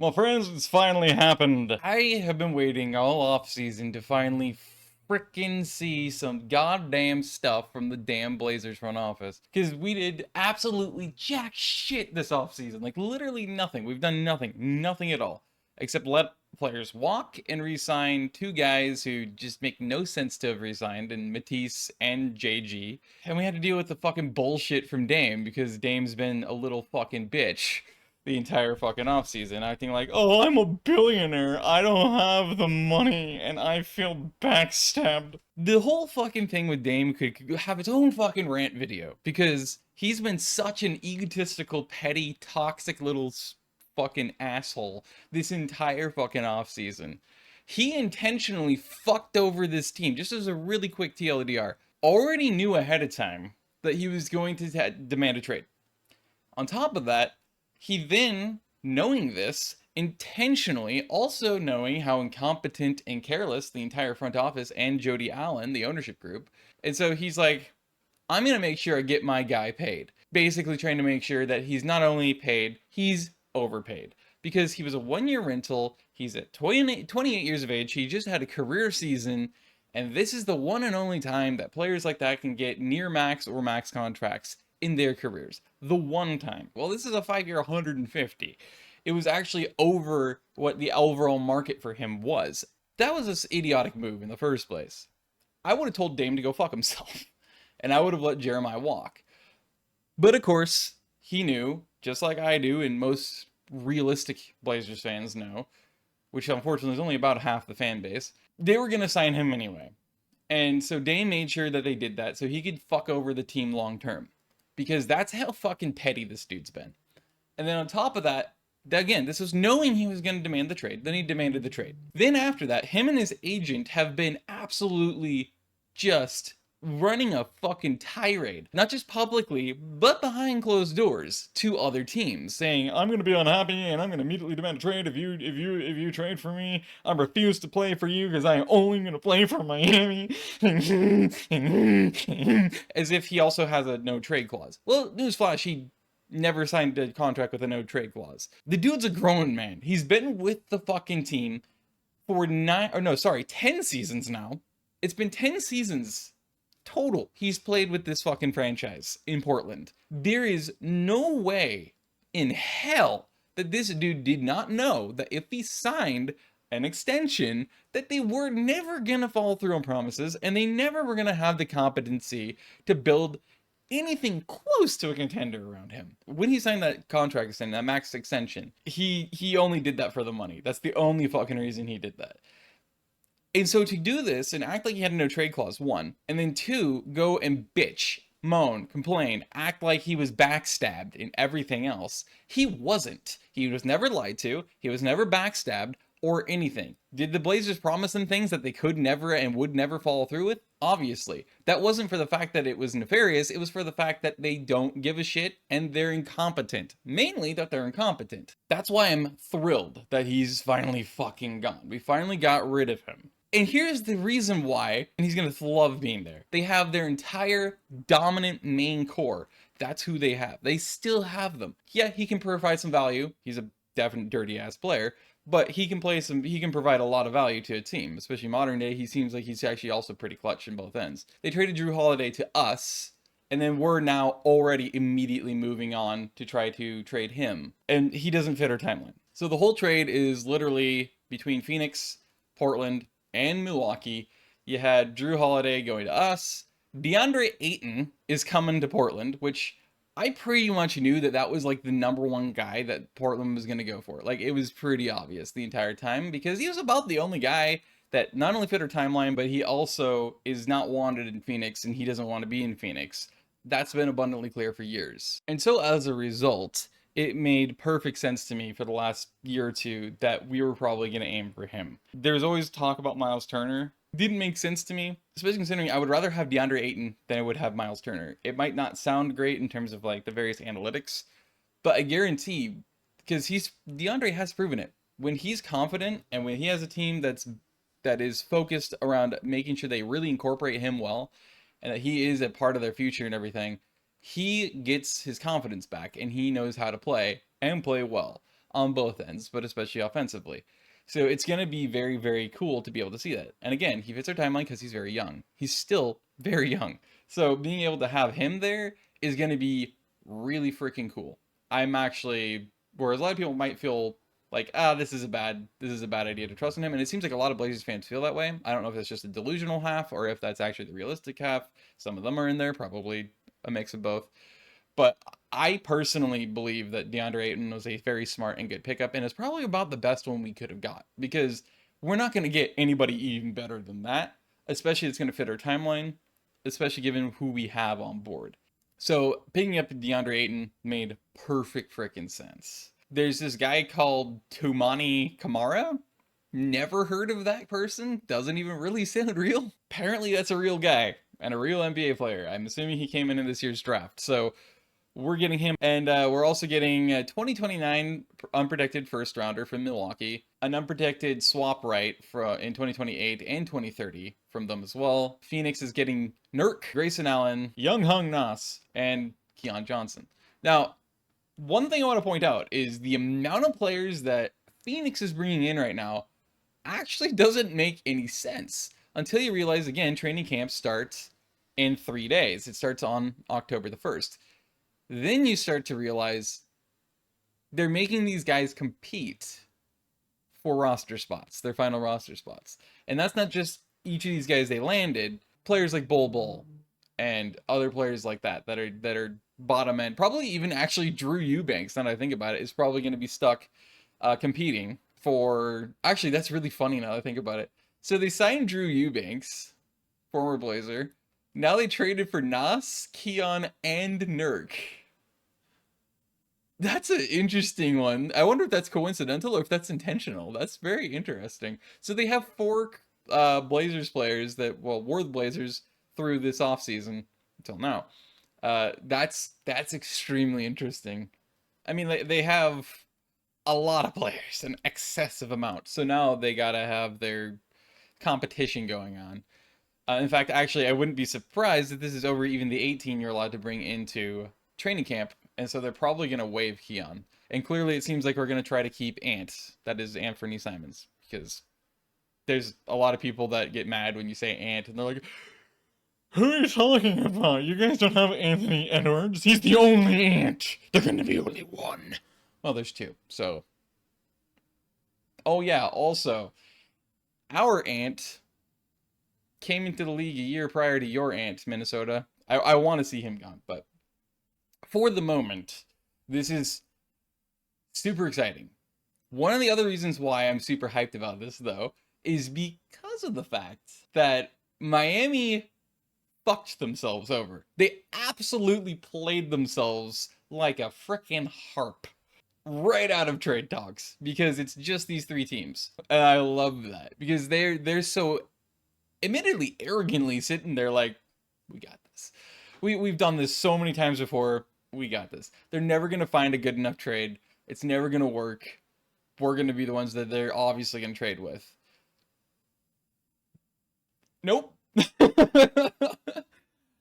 Well, friends, it's finally happened. I have been waiting all offseason to finally frickin' see some goddamn stuff from the damn Blazers front office. Because we did absolutely jack shit this offseason. Like, literally nothing. We've done nothing. Nothing at all. Except let players walk and re-sign two guys who just make no sense to have re-signed, in Matisse and JG. And we had to deal with the fucking bullshit from Dame, because Dame's been a little fucking bitch the entire fucking offseason, acting like, oh, I'm a billionaire, I don't have the money, and I feel backstabbed. The whole fucking thing with Dame could have its own fucking rant video, because he's been such an egotistical, petty, toxic little fucking asshole this entire fucking offseason. He intentionally fucked over this team. Just as a really quick TLDR, already knew ahead of time that he was going to demand a trade. On top of that, he then, knowing this, intentionally, also knowing how incompetent and careless the entire front office and Jody Allen, the ownership group, and so he's like, I'm going to make sure I get my guy paid. Basically trying to make sure that he's not only paid, he's overpaid. Because he was a one-year rental, he's at 28 years of age, he just had a career season, and this is the one and only time that players like that can get near max or max contracts in their careers. The one time. Well, this is a 5-year 150. It was actually over what the overall market for him was. That was this idiotic move in the first place. I would have told Dame to go fuck himself. And I would have let Jeremiah walk. But of course, he knew, just like I do, and most realistic Blazers fans know, which unfortunately is only about half the fan base, they were going to sign him anyway. And so Dame made sure that they did that so he could fuck over the team long term. Because that's how fucking petty this dude's been. And then on top of that, again, this was knowing he was going to demand the trade. Then he demanded the trade. Then after that, him and his agent have been absolutely just running a fucking tirade, not just publicly, but behind closed doors to other teams, saying, I'm going to be unhappy and I'm going to immediately demand a trade if you trade for me. I refuse to play for you because I am only going to play for Miami. As if he also has a no trade clause. Well, newsflash, he never signed a contract with a no trade clause. The dude's a grown man. He's been with the fucking team for 10 seasons now. It's been 10 seasons total he's played with this fucking franchise in Portland. There is no way in hell that this dude did not know that if he signed an extension, that they were never gonna follow through on promises, and they never were gonna have the competency to build anything close to a contender around him. When he signed that contract extension, that max extension, he only did that for the money. That's the only fucking reason he did that. And so to do this and act like he had a no trade clause, one, and then two, go and bitch, moan, complain, act like he was backstabbed in everything else, he wasn't. He was never lied to, he was never backstabbed, or anything. Did the Blazers promise them things that they could never and would never follow through with? Obviously. That wasn't for the fact that it was nefarious, it was for the fact that they don't give a shit and they're incompetent. Mainly that they're incompetent. That's why I'm thrilled that he's finally fucking gone. We finally got rid of him. And here's the reason why, and he's gonna love being there. They have their entire dominant main core. That's who they have. They still have them. Yeah, he can provide some value. He's a definite dirty ass player, but he can provide a lot of value to a team, especially modern day. He seems like he's actually also pretty clutch in both ends. They traded Jrue Holiday to us, and then we're now already immediately moving on to try to trade him. And he doesn't fit our timeline. So the whole trade is literally between Phoenix, Portland, and Milwaukee. You had Jrue Holiday going to us. DeAndre Ayton is coming to Portland, which I pretty much knew that was like the number one guy that Portland was going to go for. Like, it was pretty obvious the entire time because he was about the only guy that not only fit our timeline, but he also is not wanted in Phoenix and he doesn't want to be in Phoenix. That's been abundantly clear for years. And so as a result, it made perfect sense to me for the last year or two that we were probably going to aim for him. There's always talk about Miles Turner. Didn't make sense to me, especially considering I would rather have DeAndre Ayton than I would have Miles Turner. It might not sound great in terms of like the various analytics, but I guarantee, because DeAndre has proven it. When he's confident and when he has a team that is focused around making sure they really incorporate him well and that he is a part of their future and everything, he gets his confidence back and he knows how to play and play well. on both ends, but especially offensively. So it's going to be very, very cool to be able to see that. And again, he fits our timeline because he's very young. He's still very young. So being able to have him there is going to be really freaking cool. I'm actually, whereas a lot of people might feel like, this is a bad idea to trust in him. And it seems like a lot of Blazers fans feel that way. I don't know if it's just a delusional half or if that's actually the realistic half. Some of them are in there, probably a mix of both. But I personally believe that DeAndre Ayton was a very smart and good pickup, and it's probably about the best one we could have got, because we're not going to get anybody even better than that, especially it's going to fit our timeline, especially given who we have on board. So picking up DeAndre Ayton made perfect freaking sense. There's this guy called Toumani Camara. Never heard of that person. Doesn't even really sound real. Apparently that's a real guy and a real NBA player. I'm assuming he came in this year's draft. So we're getting him, and we're also getting a 2029 unprotected first rounder from Milwaukee, an unprotected swap right in 2028 and 2030 from them as well. Phoenix is getting Nurk, Grayson Allen, young Hung Nas, and Keon Johnson. Now, one thing I want to point out is the amount of players that Phoenix is bringing in right now actually doesn't make any sense until you realize, again, training camp starts in 3 days. It starts on October the 1st. Then you start to realize they're making these guys compete for roster spots, their final roster spots. And that's not just each of these guys they landed. Players like Bol and other players like that are bottom end. Probably even actually Jrue Eubanks, now that I think about it, is probably going to be stuck competing for... Actually, that's really funny now that I think about it. So they signed Jrue Eubanks, former Blazer. Now they traded for Nas, Keon, and Nurk. That's an interesting one. I wonder if that's coincidental or if that's intentional. That's very interesting. So they have 4 Blazers players that, well, were the Blazers through this offseason until now. That's extremely interesting. I mean, they have a lot of players, an excessive amount. So now they gotta have their competition going on. In fact, actually, I wouldn't be surprised if this is over even the 18 you're allowed to bring into training camp. And so they're probably going to waive Keon. And clearly it seems like we're going to try to keep Ant. That is Anthony Simons. Because there's a lot of people that get mad when you say Ant. And they're like, who are you talking about? You guys don't have Anthony Edwards. He's the only Ant. There's going to be only one. Well, there's 2. So. Oh, yeah. Also, our Ant came into the league a year prior to your Ant, Minnesota. I want to see him gone, but for the moment, this is super exciting. One of the other reasons why I'm super hyped about this, though, is because of the fact that Miami fucked themselves over. They absolutely played themselves like a frickin' harp right out of trade talks, because it's just these 3 teams. And I love that, because they're so admittedly arrogantly sitting there like, we got this. We've done this so many times before. We got this. They're never going to find a good enough trade. It's never going to work. We're going to be the ones that they're obviously going to trade with. Nope.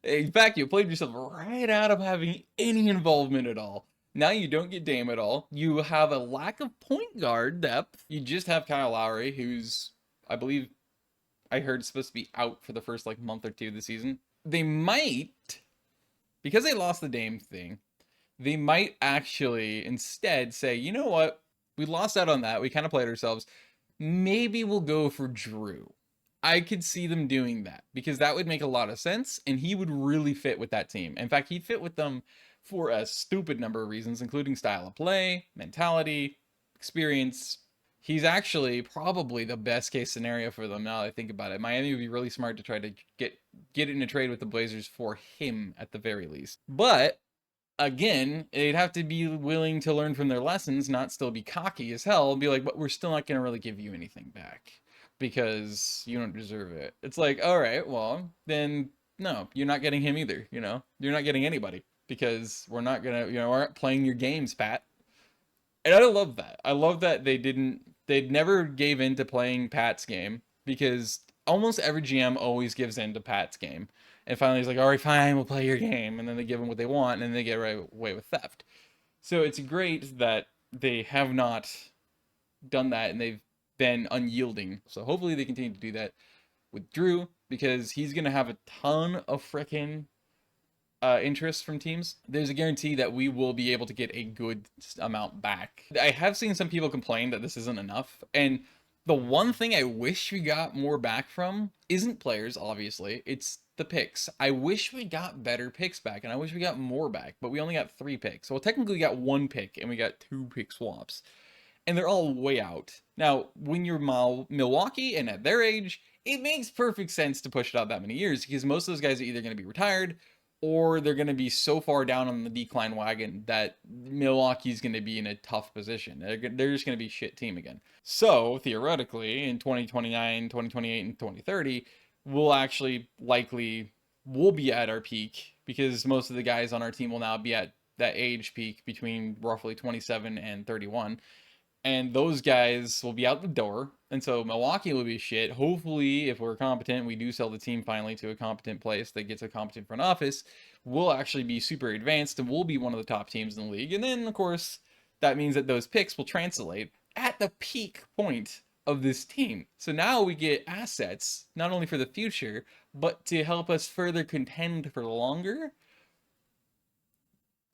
In fact, you played yourself right out of having any involvement at all. Now you don't get Dame at all. You have a lack of point guard depth. You just have Kyle Lowry, who's, I believe, I heard supposed to be out for the first month or 2 of the season. They might, because they lost the Dame thing, they might actually instead say, you know what? We lost out on that. We kind of played ourselves. Maybe we'll go for Jrue. I could see them doing that, because that would make a lot of sense, and he would really fit with that team. In fact, he'd fit with them for a stupid number of reasons, including style of play, mentality, experience. He's actually probably the best case scenario for them now that I think about it. Miami would be really smart to try to get in a trade with the Blazers for him at the very least. But again, they'd have to be willing to learn from their lessons, not still be cocky as hell and be like, but we're still not going to really give you anything back because you don't deserve it. It's like, all right, well, then no, you're not getting him either. You're not getting anybody, because we're not going to, we aren't playing your games, Pat. And I love that. I love that they never gave in to playing Pat's game, because almost every GM always gives in to Pat's game. And finally he's like, all right, fine, we'll play your game. And then they give them what they want, and then they get right away with theft. So it's great that they have not done that, and they've been unyielding. So hopefully they continue to do that with Jrue, because he's going to have a ton of freaking interest from teams. There's a guarantee that we will be able to get a good amount back. I have seen some people complain that this isn't enough, and the one thing I wish we got more back from isn't players, obviously, it's the picks. I wish we got better picks back, and I wish we got more back, but we only got 3 picks. Well, technically we got 1 pick, and we got 2 pick swaps, and they're all way out. Now, when you're Milwaukee and at their age, it makes perfect sense to push it out that many years, because most of those guys are either going to be retired or they're going to be so far down on the decline wagon that Milwaukee's going to be in a tough position. They're just going to be a shit team again. So, theoretically, in 2029, 2028, and 2030, we'll actually we'll be at our peak, because most of the guys on our team will now be at that age peak between roughly 27 and 31. And those guys will be out the door. And so Milwaukee will be shit. Hopefully, if we're competent, we do sell the team finally to a competent place that gets a competent front office, we'll actually be super advanced and we'll be one of the top teams in the league. And then, of course, that means that those picks will translate at the peak point of this team. So now we get assets, not only for the future, but to help us further contend for longer.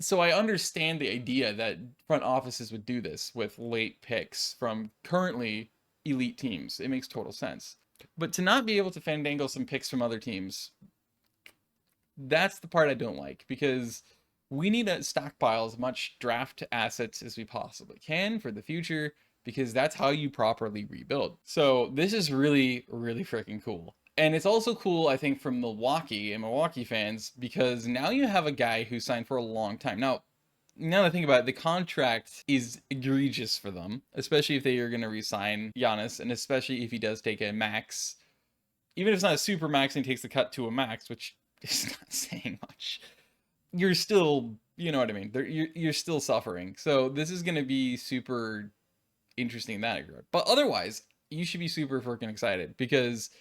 So I understand the idea that front offices would do this with late picks from currently elite teams. It makes total sense. But to not be able to fandangle some picks from other teams, that's the part I don't like, because we need to stockpile as much draft assets as we possibly can for the future, because that's how you properly rebuild. So this is really, really freaking cool. And it's also cool, I think, from Milwaukee and Milwaukee fans, because now you have a guy who signed for a long time. Now that I think about it, the contract is egregious for them, especially if they are going to re-sign Giannis, and especially if he does take a max. Even if it's not a super max and he takes the cut to a max, which is not saying much, you're still, you know what I mean? You're still suffering. So this is going to be super interesting in that regard. But otherwise, you should be super freaking excited, because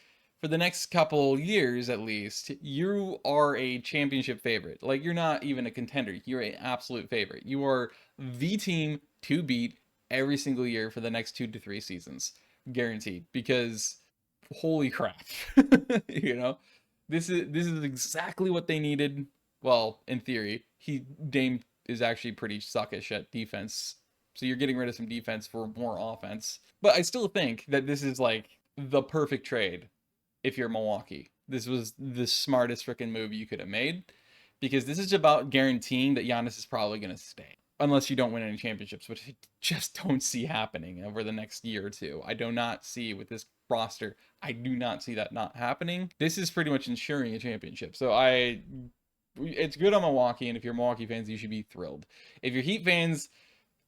for the next couple years at least, you are a championship favorite. Like, you're not even a contender. You're an absolute favorite. You are the team to beat every single year for the next 2 to 3 seasons. Guaranteed. Because, holy crap. You know? This is exactly what they needed. Well, in theory. Dame is actually pretty suckish at defense. So you're getting rid of some defense for more offense. But I still think that this is like the perfect trade. If you're Milwaukee, this was the smartest freaking move you could have made, because this is about guaranteeing that Giannis is probably going to stay, unless you don't win any championships, which I just don't see happening over the next year or two. I do not see with this roster. I do not see that not happening. This is pretty much ensuring a championship. So it's good on Milwaukee, and if you're Milwaukee fans, you should be thrilled. If you're Heat fans,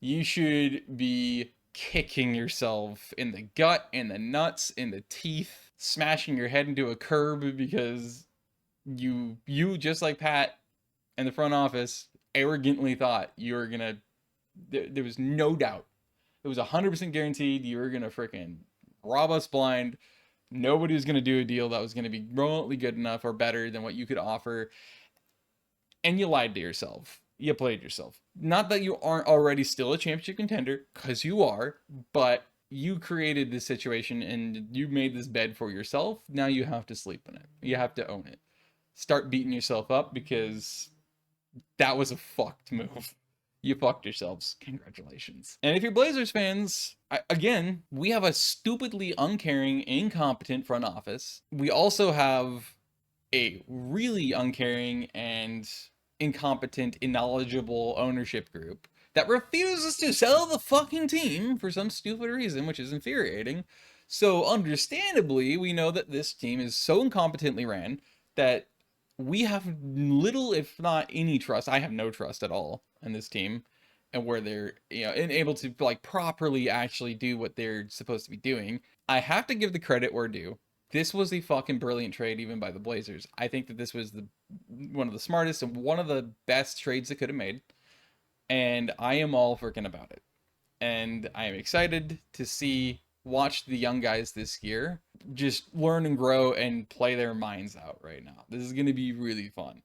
you should be kicking yourself in the gut, in the nuts, in the teeth, smashing your head into a curb, because you just like Pat and the front office arrogantly thought you were gonna, there was no doubt, it was 100% guaranteed you were gonna freaking rob us blind. Nobody was gonna do a deal that was gonna be remotely good enough or better than what you could offer, and you lied to yourself. You played yourself. Not that you aren't already still a championship contender, because you are, but you created this situation and you made this bed for yourself. Now you have to sleep in it. You have to own it. Start beating yourself up, because that was a fucked move. You fucked yourselves. Congratulations. And if you're Blazers fans, again, we have a stupidly uncaring, incompetent front office. We also have a really uncaring and incompetent, unknowledgeable ownership group that refuses to sell the fucking team for some stupid reason, which is infuriating. So understandably, we know that this team is so incompetently ran that we have little, if not any trust. I have no trust at all in this team, and where they're, able to like properly actually do what they're supposed to be doing. I have to give the credit where due. This was a fucking brilliant trade, even by the Blazers. I think that this was one of the smartest and one of the best trades they could have made. And I am all freaking about it. And I am excited to watch the young guys this year just learn and grow and play their minds out right now. This is going to be really fun.